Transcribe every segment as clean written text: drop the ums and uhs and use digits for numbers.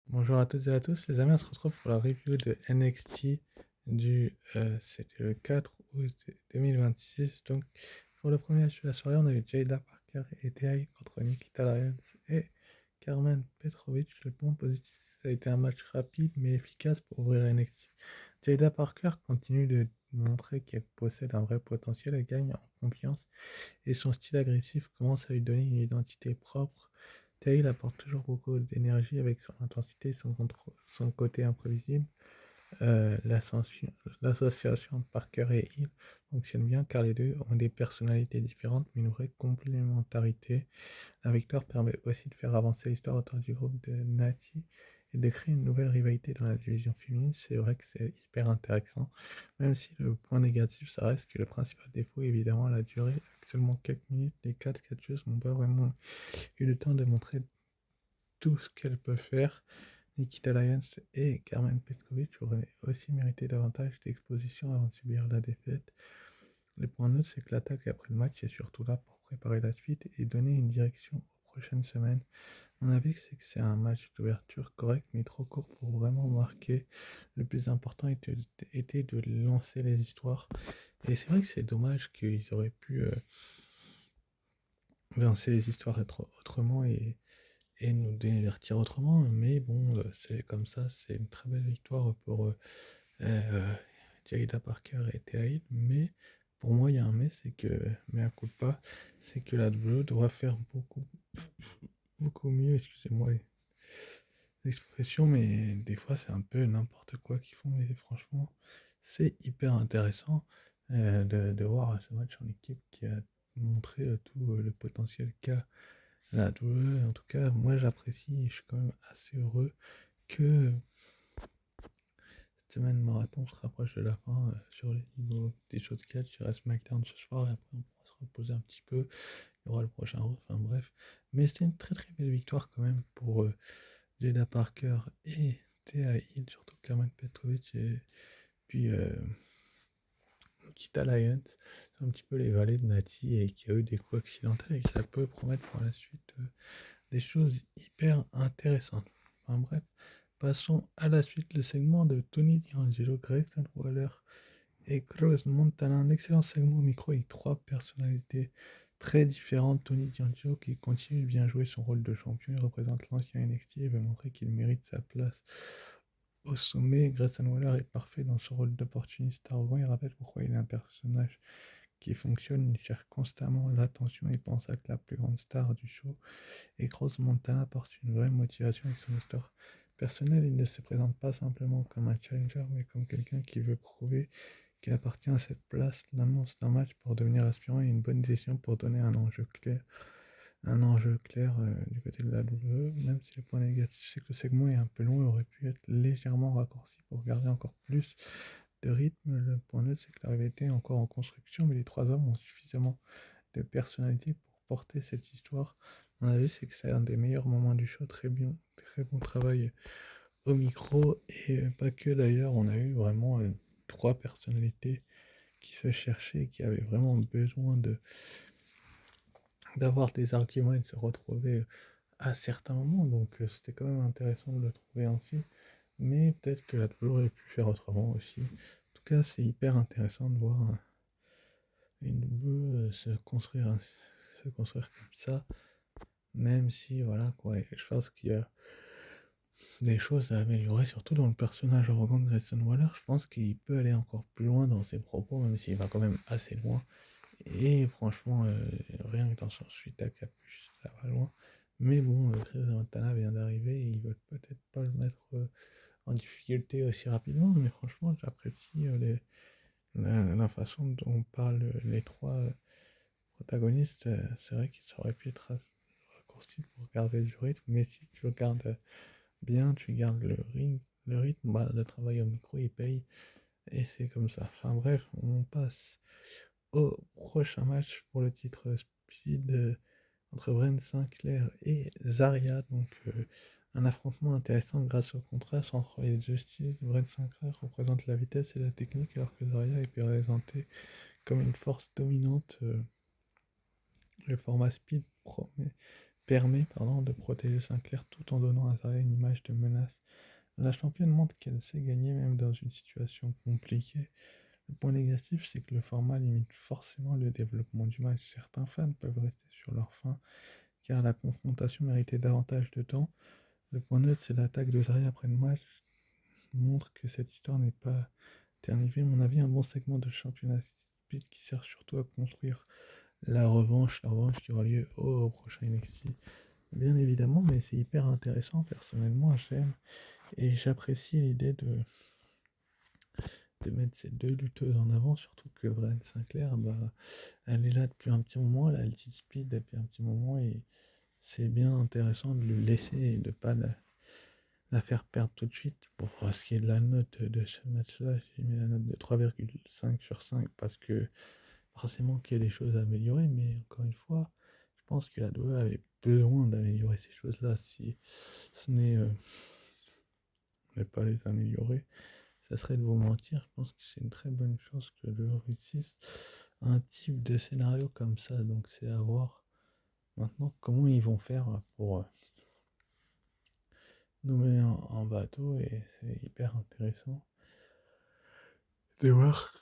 Bonjour à toutes et à tous, les amis, on se retrouve pour la review de NXT c'était le 4 août 2026. Donc, pour le premier match de la soirée, on a eu Jada Parker et TI contre Nikita Lyons et Carmen Petrovic. Le point positif, ça a été un match rapide mais efficace pour ouvrir NXT. Jada Parker continue de montrer qu'elle possède un vrai potentiel, elle gagne en confiance et son style agressif commence à lui donner une identité propre. Tail apporte toujours beaucoup d'énergie avec son intensité et son côté imprévisible. L'association Parker et Hill fonctionne bien car les deux ont des personnalités différentes mais une vraie complémentarité. La victoire permet aussi de faire avancer l'histoire autour du groupe de Nati et de créer une nouvelle rivalité dans la division féminine. C'est vrai que c'est hyper intéressant, même si le point négatif, ça reste que le principal défaut, évidemment, la durée. Avec seulement 4 minutes, les 4 catcheuses n'ont pas vraiment eu le temps de montrer tout ce qu'elles peuvent faire. Nikita Lyons et Carmen Petkovic auraient aussi mérité davantage d'exposition avant de subir la défaite. Le point neutre, c'est que l'attaque après le match est surtout là pour préparer la suite et donner une direction aux prochaines semaines. Mon avis, c'est que c'est un match d'ouverture correct, mais trop court pour vraiment marquer. Le plus important était de lancer les histoires. Et c'est vrai que c'est dommage qu'ils auraient pu lancer les histoires autrement et nous divertir autrement. Mais bon, c'est comme ça, c'est une très belle victoire pour euh, Jada Parker et Thaïd. Mais pour moi, il y a un mais, c'est que, mais un coup de pas, c'est que la WWE doit faire beaucoup mieux, excusez-moi l'expression, mais des fois c'est un peu n'importe quoi qu'ils font, mais franchement, c'est hyper intéressant de voir ce match en équipe qui a montré tout le potentiel qu'a la WWE. En tout cas, moi j'apprécie et je suis quand même assez heureux que cette semaine marathon se rapproche de la fin sur les niveaux des choses catch. Il reste SmackDown ce soir et après on pourra se reposer un petit peu. Il y aura le prochain Raw, enfin bref. Mais c'était une très très belle victoire quand même pour Jada Parker et Thea Hill, surtout Carmen Petrovic et puis Kita Lyons. C'est un petit peu les valets de Nati et qui a eu des coups accidentels et que ça peut promettre par la suite des choses hyper intéressantes. Enfin bref, passons à la suite, le segment de Tony D'Angelo, Grayson Waller et Cruz Montana. Un excellent segment au micro avec trois personnalités très différentes. Tony D'Angelo qui continue de bien jouer son rôle de champion, il représente l'ancien NXT et veut montrer qu'il mérite sa place au sommet. Grayson Waller est parfait dans son rôle d'opportuniste arrogant, il rappelle pourquoi il est un personnage qui fonctionne, il cherche constamment l'attention et pense être la plus grande star du show. Et Cross Montana apporte une vraie motivation avec son histoire personnelle. Il ne se présente pas simplement comme un challenger, mais comme quelqu'un qui veut prouver qu'il appartient à cette place. L'annonce d'un match pour devenir aspirant est une bonne décision pour donner un enjeu clair du côté de la WWE, même si le point négatif c'est que le segment est un peu long et aurait pu être légèrement raccourci pour garder encore plus de rythme. Le point neutre c'est que la rivalité est encore en construction, mais les trois hommes ont suffisamment de personnalité pour porter cette histoire. Mon avis, c'est que c'est un des meilleurs moments du show. Très bon travail au micro et pas que d'ailleurs. On a eu vraiment trois personnalités qui se cherchaient, qui avaient vraiment besoin d'avoir des arguments et de se retrouver à certains moments. Donc c'était quand même intéressant de le trouver ainsi. Mais peut-être que la toujours aurait pu faire autrement aussi. En tout cas, c'est hyper intéressant de voir une double se construire comme ça. Même si, voilà, quoi, je pense qu'il y a des choses à améliorer, surtout dans le personnage arrogant de Grayson Waller. Je pense qu'il peut aller encore plus loin dans ses propos, même s'il va quand même assez loin. Et franchement, rien que dans son suite à capuche, ça va loin. Mais bon, Chris Montana vient d'arriver et ils veulent peut-être pas le mettre en difficulté aussi rapidement. Mais franchement, j'apprécie la façon dont parlent les trois protagonistes. C'est vrai qu'il aurait pu être raccourci pour garder du rythme, mais si tu le gardes bien, tu gardes le rythme, bah, le travail au micro il paye et c'est comme ça. Enfin bref, on passe au prochain match pour le titre Speed entre Brent Sinclair et Zarya. Donc un affrontement intéressant grâce au contraste entre les deux styles. Brent Sinclair représente la vitesse et la technique alors que Zarya est présenté comme une force dominante. Le format Speed promet permet de protéger Sinclair tout en donnant à Zarya une image de menace. La championne montre qu'elle sait gagner même dans une situation compliquée. Le point négatif, c'est que le format limite forcément le développement du match. Certains fans peuvent rester sur leur faim car la confrontation méritait davantage de temps. Le point neutre, c'est l'attaque de Zarya après le match montre que cette histoire n'est pas terminée. À mon avis, un bon segment de championnat speed qui sert surtout à construire la revanche qui aura lieu au prochain NXT. Bien évidemment, mais c'est hyper intéressant. Personnellement, j'aime et j'apprécie l'idée de mettre ces deux lutteuses en avant, surtout que Brian Sinclair, elle est là depuis un petit moment, elle a le speed depuis un petit moment et c'est bien intéressant de le laisser et de ne pas la faire perdre tout de suite. Pour ce qui est de la note de ce match-là, j'ai mis la note de 3,5 sur 5 parce que forcément qu'il y a des choses à améliorer, mais encore une fois, je pense que la WWE avait besoin d'améliorer ces choses-là. Si ce n'est ne pas les améliorer, ça serait de vous mentir. Je pense que c'est une très bonne chose que le réussisse un type de scénario comme ça. Donc c'est à voir maintenant comment ils vont faire pour nous mener en bateau et c'est hyper intéressant de voir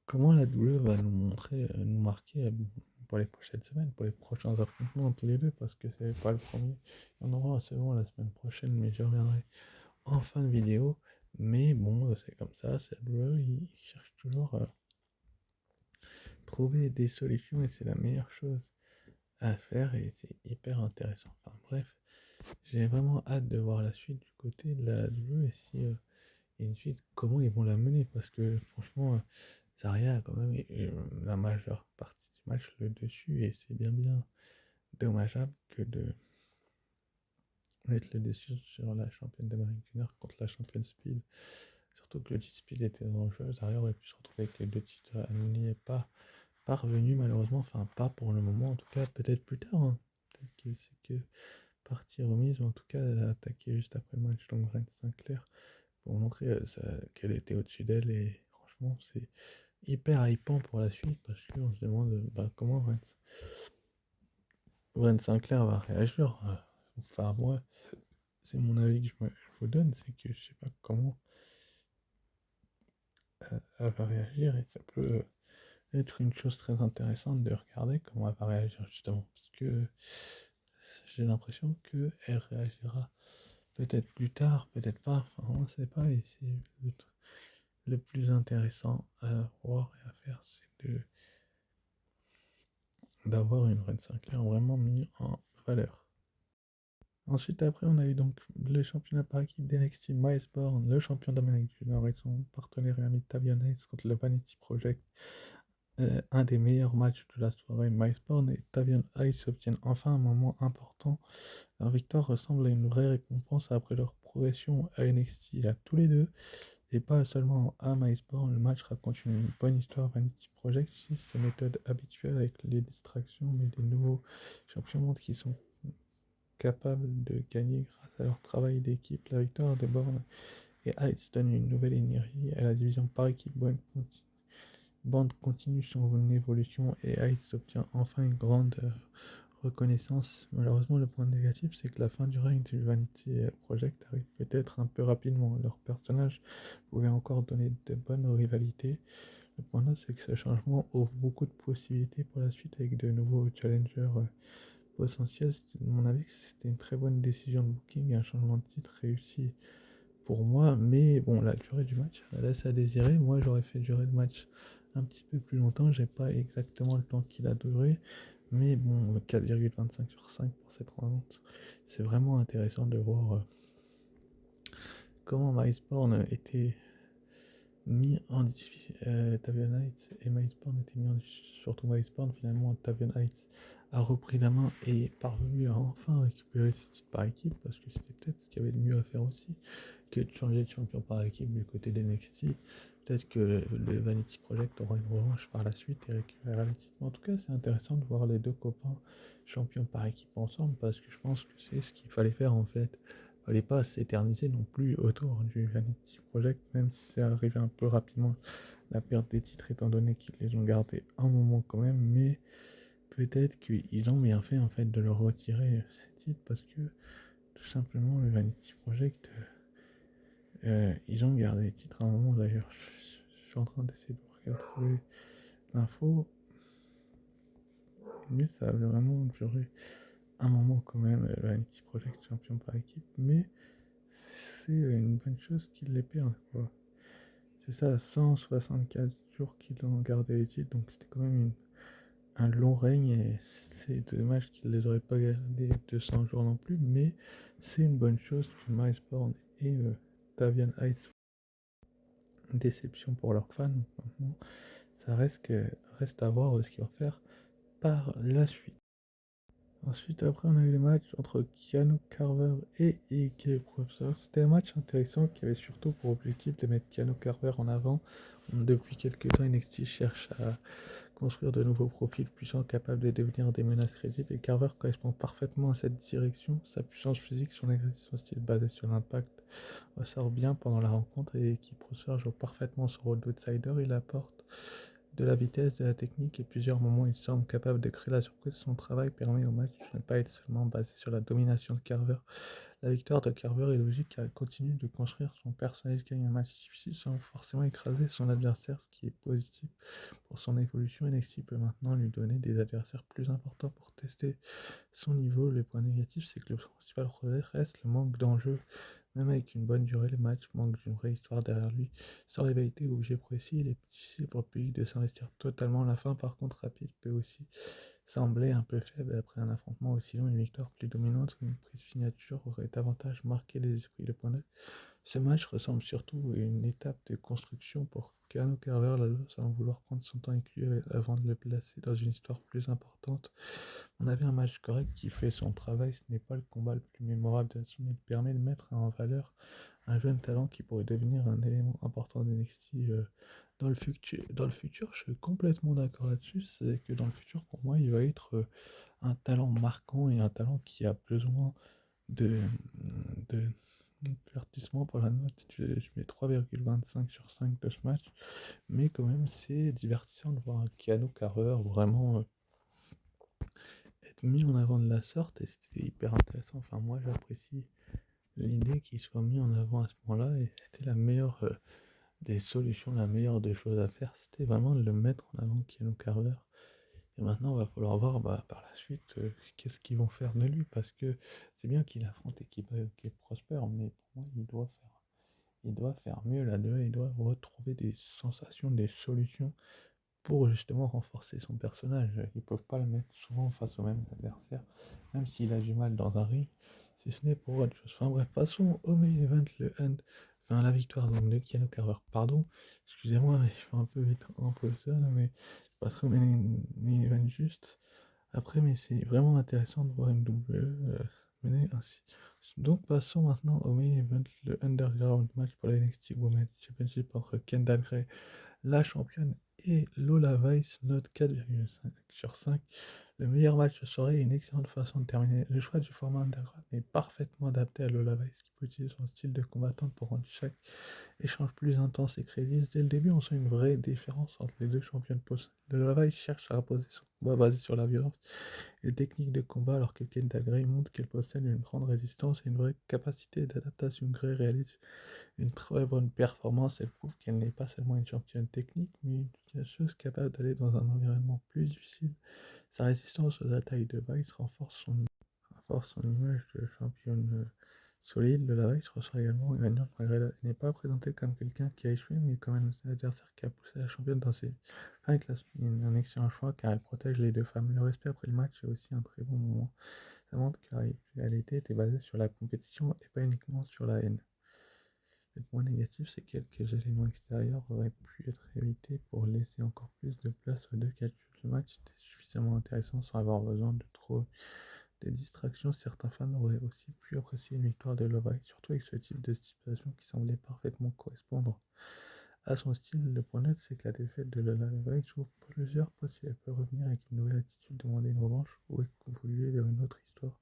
comment la WWE va nous montrer, nous marquer pour les prochaines semaines, pour les prochains affrontements entre les deux, parce que c'est pas le premier. Il y en aura un second la semaine prochaine, mais je reviendrai en fin de vidéo. Mais bon, c'est comme ça, c'est la WWE, ils cherchent toujours à trouver des solutions et c'est la meilleure chose à faire et c'est hyper intéressant. Enfin bref, j'ai vraiment hâte de voir la suite du côté de la WWE et si et une suite, comment ils vont la mener parce que franchement, Zarya a quand même eu la majeure partie du match le dessus et c'est bien dommageable que de mettre le dessus sur la championne d'Amérique du Nord contre la championne Speed. Surtout que le titre Speed était en jeu, Zarya aurait pu se retrouver avec les deux titres. Elle n'y est pas parvenue malheureusement, enfin pas pour le moment, en tout cas peut-être plus tard. Hein. Peut-être que c'est que partie remise, ou en tout cas elle a attaqué juste après le match, donc Brent Sinclair, pour montrer qu'elle était au-dessus d'elle et franchement c'est hyper hypant pour la suite parce qu'on se demande comment Brent Sinclair va réagir. Enfin moi, c'est mon avis que je vous donne, c'est que je sais pas comment elle va réagir et ça peut être une chose très intéressante de regarder comment elle va réagir justement parce que j'ai l'impression qu'elle réagira peut-être plus tard, peut-être pas, enfin on ne sait pas et c'est le plus intéressant à voir et à faire, c'est d'avoir une Brent Sinclair vraiment mis en valeur. Ensuite, après, on a eu donc le championnat par équipe d'NXT Miles Borne, le champion d'Amérique du Nord et son partenaire et ami Tavion Hayes contre le Vanity Project. Un des meilleurs matchs de la soirée, Miles Borne et Tavion Hayes obtiennent enfin un moment important. Leur victoire ressemble à une vraie récompense après leur progression à NXT à tous les deux, et pas seulement à Miles Borne. Le match raconte une bonne histoire Vanity Project, utilise ses méthodes habituelles avec les distractions, mais des nouveaux champions montrent qui sont capables de gagner grâce à leur travail d'équipe. La victoire de Bourne et Heights donne une nouvelle énergie à la division par équipe. Bond continue son évolution et Heights obtient enfin une grande reconnaissance. Malheureusement, le point négatif, c'est que la fin du règne du Vanity Project arrive peut-être un peu rapidement. Leur personnage pouvait encore donner de bonnes rivalités. Le point là, c'est que ce changement ouvre beaucoup de possibilités pour la suite avec de nouveaux challengers potentiels. À mon avis, c'était une très bonne décision de booking et un changement de titre réussi pour moi. Mais bon, la durée du match laisse à désirer. Moi, j'aurais fait durer le match un petit peu plus longtemps. J'ai pas exactement le temps qu'il a duré. Mais bon, 4,25 sur 5 pour cette rencontre. C'est vraiment intéressant de voir comment Miceborn était mis en difficulté. Tavion Heights et Miceborn étaient mis en difficulté. Surtout Miceborn, finalement, Tavion Heights a repris la main et est parvenu à enfin récupérer ses titres par équipe parce que c'était peut-être ce qu'il y avait de mieux à faire aussi que de changer de champion par équipe du côté d'NXT. Peut-être que le Vanity Project aura une revanche par la suite et récupérera le titre. En tout cas, c'est intéressant de voir les deux copains champions par équipe ensemble parce que je pense que c'est ce qu'il fallait faire en fait. Il fallait pas s'éterniser non plus autour du Vanity Project, même si c'est arrivé un peu rapidement la perte des titres étant donné qu'ils les ont gardés un moment quand même, mais peut-être qu'ils ont bien fait en fait de leur retirer ces titres parce que tout simplement le Vanity Project, ils ont gardé les titres à un moment d'ailleurs. Je suis en train d'essayer de retrouver l'info, mais ça avait vraiment duré un moment quand même, Vanity Project champion par équipe, mais c'est une bonne chose qu'ils les perdent, quoi. C'est ça, 164 jours qu'ils ont gardé les titres, donc c'était quand même un long règne et c'est dommage qu'ils les auraient pas gardés 200 jours non plus, mais c'est une bonne chose que MySpawn et Tavian Ice soient une déception pour leurs fans. Donc maintenant, ça reste à voir ce qu'ils vont faire par la suite. Ensuite, après, on a eu les matchs entre Keanu Carver et Ike Professor. C'était un match intéressant qui avait surtout pour objectif de mettre Keanu Carver en avant. Depuis quelques temps, NXT cherche à construire de nouveaux profils puissants capables de devenir des menaces crédibles et Carver correspond parfaitement à cette direction. Sa puissance physique, son agressivité, son style basé sur l'impact ressort bien pendant la rencontre et Ike Professor joue parfaitement son rôle d'outsider. Il apporte de la vitesse, de la technique et plusieurs moments il semble capable de créer la surprise. Son travail permet au match de ne pas être seulement basé sur la domination de Carver. La victoire de Carver est logique car il continue de construire son personnage, gagne un match difficile sans forcément écraser son adversaire, ce qui est positif pour son évolution. NXT peut maintenant lui donner des adversaires plus importants pour tester son niveau. Les points négatifs, c'est que le principal problème reste le manque d'enjeu. Même avec une bonne durée, le match manque d'une vraie histoire derrière lui. Sans rivalité ou objet précis, il est difficile pour le public de s'investir totalement. La fin, par contre, rapide, peut aussi sembler un peu faible après un affrontement aussi long. Une victoire plus dominante ou une prise signature aurait davantage marqué les esprits. Le point 9. Ce match ressemble surtout à une étape de construction pour Keanu Carver, la sans vouloir prendre son temps avec lui avant de le placer dans une histoire plus importante. On avait un match correct qui fait son travail, ce n'est pas le combat le plus mémorable de la semaine, il permet de mettre en valeur un jeune talent qui pourrait devenir un élément important d'NXT dans le futur. Je suis complètement d'accord là-dessus, c'est que dans le futur, pour moi, il va être un talent marquant et un talent qui a besoin de, de divertissement pour la note. Je mets 3,25 sur 5 de ce match, mais quand même, c'est divertissant de voir un Keanu Carver vraiment être mis en avant de la sorte et c'était hyper intéressant. Enfin, moi, j'apprécie l'idée qu'il soit mis en avant à ce moment-là et c'était la meilleure des solutions, la meilleure des choses à faire, c'était vraiment de le mettre en avant Keanu Carver. Et maintenant, il va falloir voir par la suite qu'est-ce qu'ils vont faire de lui parce que c'est bien qu'il affronte équipe qui est prospère, mais pour moi, il doit faire mieux là-dedans, il doit retrouver des sensations, des solutions pour justement renforcer son personnage. Ils peuvent pas le mettre souvent face au même adversaire, même s'il a du mal dans un ring, si ce n'est pour autre chose. Enfin bref, passons au main event, enfin la victoire donc de Keanu Carver. Pardon, excusez-moi, mais je fais un peu vite en ça, mais je passerai au main event juste après, mais c'est vraiment intéressant de voir une double mener ainsi. Donc passons maintenant au main event, le Underground match pour la NXT Women's Championship entre Kendall Gray, la championne, et Lola Vice, note 4,5 sur 5. Le meilleur match de soirée et une excellente façon de terminer. Le choix du format underground est parfaitement adapté à Lola Vice, qui peut utiliser son style de combattante pour rendre chaque échange plus intense et crédible. Dès le début, on sent une vraie différence entre les deux championnes. Lola Vice cherche à imposer son combat basé sur la violence et les techniques de combat, alors que Kendall Gray montre qu'elle possède une grande résistance et une vraie capacité d'adaptation. Gray réalise une très bonne performance, elle prouve qu'elle n'est pas seulement une championne technique, mais une catcheuse capable d'aller dans un environnement plus difficile. Sa résistance aux attaques de Vice renforce son image de championne solide. Le Vice ressort également gagnante malgré il n'est pas présenté comme quelqu'un qui a échoué, mais comme un adversaire qui a poussé la championne dans ses fins classes. Un excellent choix car elle protège les deux femmes. Le respect après le match est aussi un très bon moment. Ça montre que la réalité était basée sur la compétition et pas uniquement sur la haine. Le point négatif, c'est que quelques éléments extérieurs auraient pu être évités pour laisser encore plus de place aux deux catcheuses. Le match était suffisamment intéressant sans avoir besoin de trop de distractions. Certains fans auraient aussi pu apprécier une victoire de Love Island, surtout avec ce type de stipulation qui semblait parfaitement correspondre à son style. Le point net, c'est que la défaite de Love Island ouvre plusieurs possibles. Elle peut revenir avec une nouvelle attitude, demander une revanche ou évoluer vers une autre histoire.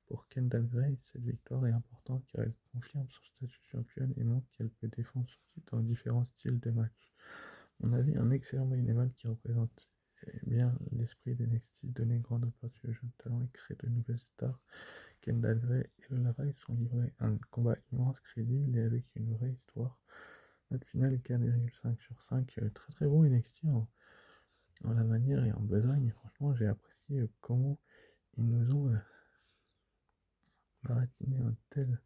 Pour Kendall Gray, cette victoire est importante car elle confirme son statut de championne et montre qu'elle peut défendre son titre dans différents styles de match. On avait un excellent main event qui représente bien l'esprit d'NXT, donner grande opportunité aux jeunes talents et créer de nouvelles stars. Kendall Gray et Lola Ray sont livrés à un combat immense, crédible et avec une vraie histoire. Note finale 4,5 sur 5, très très bon NXT en la manière et en besogne. Franchement, j'ai apprécié comment ils nous ont baratiné un tel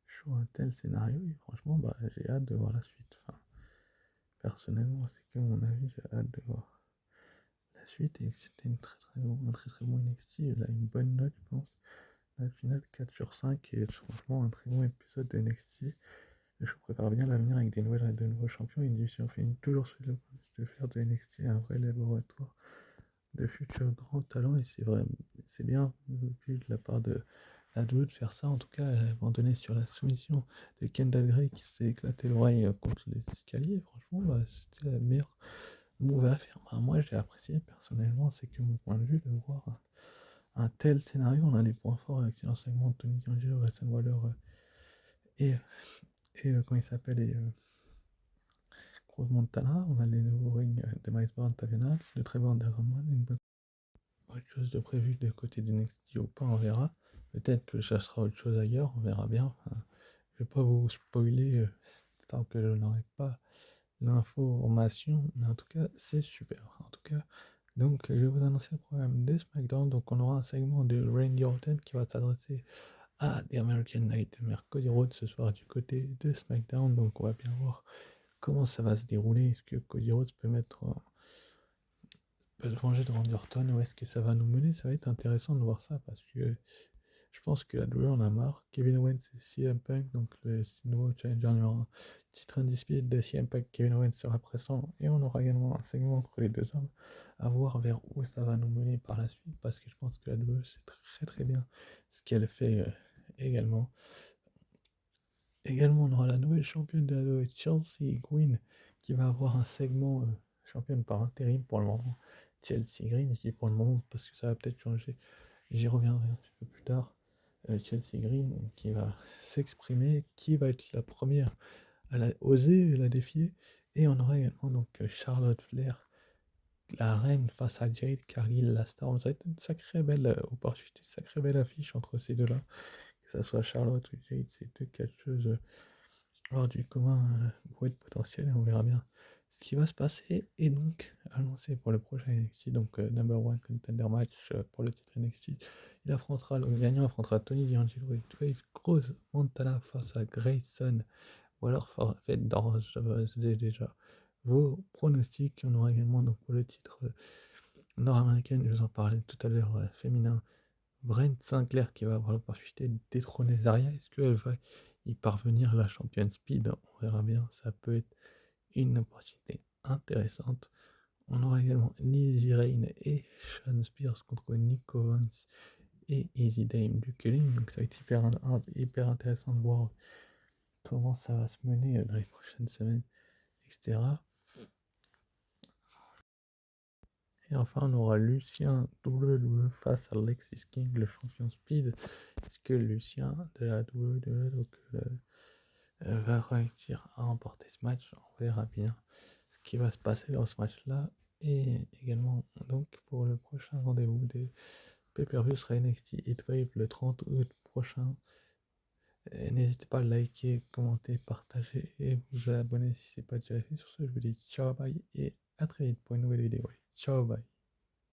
show, un tel scénario. Et franchement, bah, j'ai hâte de voir la suite. Enfin, personnellement, c'est que mon avis, j'ai hâte de voir la suite. Et c'était un très très bon NXT. Il a une bonne note, je pense. La finale 4 sur 5 et franchement un très bon épisode de NXT. Je prépare bien l'avenir avec de nouveaux champions. Et une on finit toujours sur le de faire de NXT un vrai laboratoire de futurs grands talents. Et c'est vrai, c'est bien vu de la part de la WWE de faire ça. En tout cas, elle a abandonné sur la soumission de Kendall Gray qui s'est éclaté l'oreille contre les escaliers. Franchement, bah, c'était la meilleure move à faire. Bah, moi, j'ai apprécié personnellement. C'est que mon point de vue de voir un tel scénario. On a les points forts avec l'enseignement de Tony D'Angelo, Grayson Waller et, comment il s'appelle, Cruz Montana. On a les nouveaux rings de Miles Brown, Taviana, de Trevor Underwood, une bonne autre chose de prévu de côté du NXT ou pas, on verra. Peut-être que ça sera autre chose ailleurs, on verra bien. Enfin, je vais pas vous spoiler tant que je n'aurai pas l'information, mais en tout cas, c'est super. En tout cas, donc je vais vous annoncer le programme de SmackDown. Donc on aura un segment de Randy Orton qui va s'adresser à The American Nightmare Cody Rhodes ce soir du côté de SmackDown. Donc on va bien voir comment ça va se dérouler. Est-ce que Cody Rhodes peut se venger de Randy Orton ou est-ce que ça va nous mener? Ça va être intéressant de voir ça parce que je pense que la WWE en a marre. Kevin Owens et CM Punk, donc le nouveau challenger numéro 1, titre indisputé de CM Punk, Kevin Owens sera présent et on aura également un segment entre les deux hommes à voir vers où ça va nous mener par la suite parce que je pense que la WWE c'est très très bien ce qu'elle fait également. Également, on aura la nouvelle championne de la WWE, Chelsea Green, qui va avoir un segment championne par intérim pour le moment. Chelsea Green, je dis pour le moment parce que ça va peut-être changer. J'y reviendrai un petit peu plus tard. Chelsea Green qui va s'exprimer, qui va être la première à oser la défier. Et on aura également donc Charlotte Flair, la reine face à Jade Cargill, la star. Ça va être une sacrée belle opportunité, une sacrée belle affiche entre ces deux-là. Que ce soit Charlotte ou Jade, c'est deux catcheuses hors du commun pour être potentiel et on verra bien ce qui va se passer. Et donc, annoncé pour le prochain NXT, donc number one contender match pour le titre NXT, le gagnant affrontera Tony D'Angelo et Dave Cruz Montana face à Grayson. Ou alors, faites déjà vos pronostics. On aura également donc pour le titre nord-américain, je vous en parlais tout à l'heure, féminin, Brent Sinclair qui va avoir l'opportunité de détrôner Zarya. Est-ce qu'elle va y parvenir, la championne Speed? On verra bien, ça peut être une opportunité intéressante. On aura également Lizzie Rain et Sean Spears contre Nick Owens et Easy Dame du Killing. Donc ça va être hyper intéressant de voir comment ça va se mener dans les prochaines semaines, etc. Et enfin, on aura Lucien WWE face à Lexis King, le champion Speed. Est-ce que Lucien de la WWE va réussir à remporter ce match? On verra bien ce qui va se passer dans ce match-là. Et également, donc, pour le prochain rendez-vous des pay-per-view sera NXT Heatwave le 30 août prochain. N'hésitez pas à liker, commenter, partager et vous abonner si ce n'est pas déjà fait. Sur ce, je vous dis ciao, bye et à très vite pour une nouvelle vidéo. Ciao, bye.